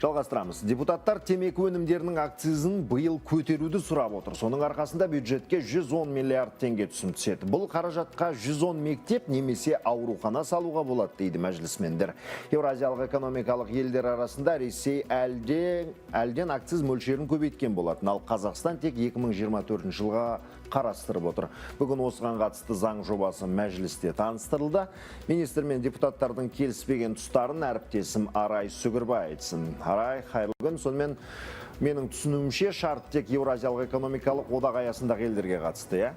Жалғастырамыз. Депутаттар темекі өнімдерінің акцизін биыл көтеруді сұрап отыр. Соның арқасында бюджетке 110 миллиард теңге түсім түседі. Бұл қаражатқа 110 мектеп немесе аурухана салуға болады дейді мәжілісмендер. Еуразиялық экономикалық елдер арасында Ресей әлден акциз мөлшерін көбейткен болатын, ал Қазақстан тек 2024 жылға қарастырып отыр. Бүгін осыған қатысты заң жобасы мәжілісте таныстырылды. Министр мен депутаттардың келіспеген тұстарын әріптесім Арай Сүгірбай айтсын. Арай, қайырлы күн. Сонымен менің түсінуімше шарт тек Еуразиялық экономикалық одақ аясындағы елдерге қатысты, иә?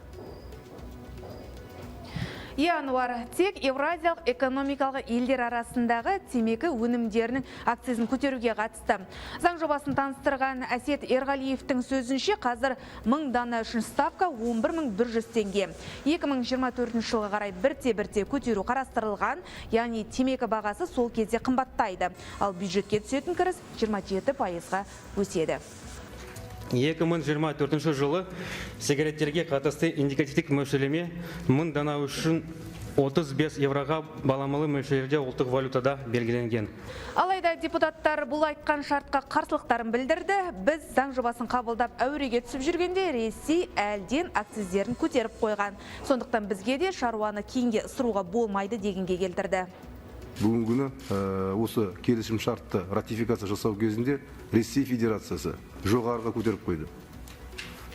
Ануар, тек Еуразиялық экономикалық елдер арасындағы темекі өнімдерінің акцизін көтеруге қатысты. Заң жобасын таныстырған Әсет Ерғалиевтің сөзінше қазір 1000 дана үшін ставка 11100 теңге. 2024 жылға қарай бірте-бірте көтеру қарастырылған, яғни темекі бағасы сол кезде қымбаттайды. Ал бюджетке түсетін кіріс 27%-ға өседі. 2024 жылы сигареттерге қатысты индикативтік мөлшерлеме 1000 дана үшін 35 евроға баламалы мөлшерде ұлттық валютада белгіленген. Алайда депутаттар бұл айтқан шартқа қарсылықтарын білдірді. Біз заң жобасын қабылдап әуреге түсіп жүргенде Ресей әлден акциздерін көтеріп қойған. Сондықтан бізге де шаруаны кейінге ысыруға болмайды дегенге келтірді. Бүгінгі күні осы келісім шартты ратификация жасау кезінде Ресей Федерациясы жоғарыға көтеріп қойды.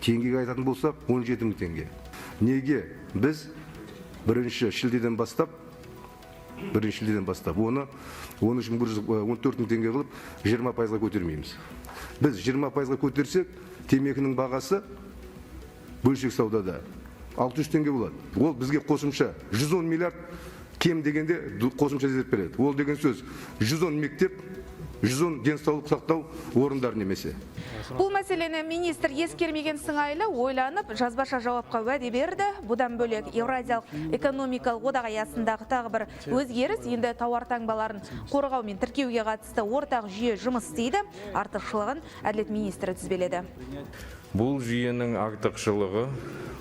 Теңгеге айтатын болсақ 17 000 теңге. Неге біз бірінші шілдеден бастап оны 13.114 теңге қылып 20%-ға көтермейміз. Біз 20%-ға көтерсек, темекінің бағасы бөлшек саудада 600 теңге болады. Ол бізге қосымша 110 миллиард кем дегенде қосымша зерт береді. Ол деген сөз 110 мектеп, 110 денсаулық сақтау орындар немесе. Бұл мәселені министр ескермеген сыңайлы ойланып, жазбаша жауапқа уәде берді. Бұдан бөлек Еуразиялық экономикалық одақ аясындағы тағы бір өзгеріс енді тауар таңбаларын қорғау мен тіркеуге қатысты ортақ жүйе жұмыс істейді. Артықшылығын әділет министрі тізбеледі. Бұл жүйенің артықшылығы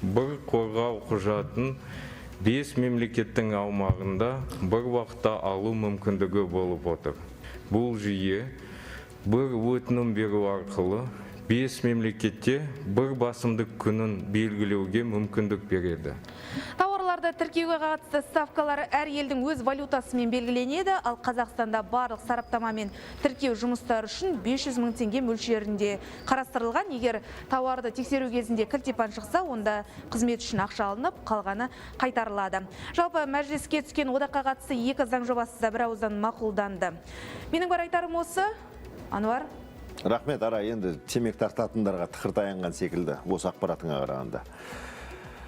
бір қорғау құжатын 5 мемлекеттің аумағында бір уақытта алу мүмкіндігі болып отыр. Бұл жүйе бір өтінім беру арқылы 5 мемлекетте бір басымдық күнін белгілеуге мүмкіндік береді. Тауарларды тіркеуге қатысты ставкалары әр елдің өз валютасымен белгіленеді, ал Қазақстанда барлық сараптама мен тіркеу жұмыстары үшін 500 000 теңге мөлшерінде қарастырылған. Егер тауарды тексеру кезінде кілтипан шықса, онда қызмет үшін ақша алынып, қалғаны қайтарылады. Жалпы мәжіліске түскен одаққа қатысты 2 заң жобасы да бір ауыздан мақұлданды. Менің бар айтарым осы, Ануар. Рахмет, Арай, енді темек тартатындарға тықыр таянған секілді осы ақпаратыңа қарағанда.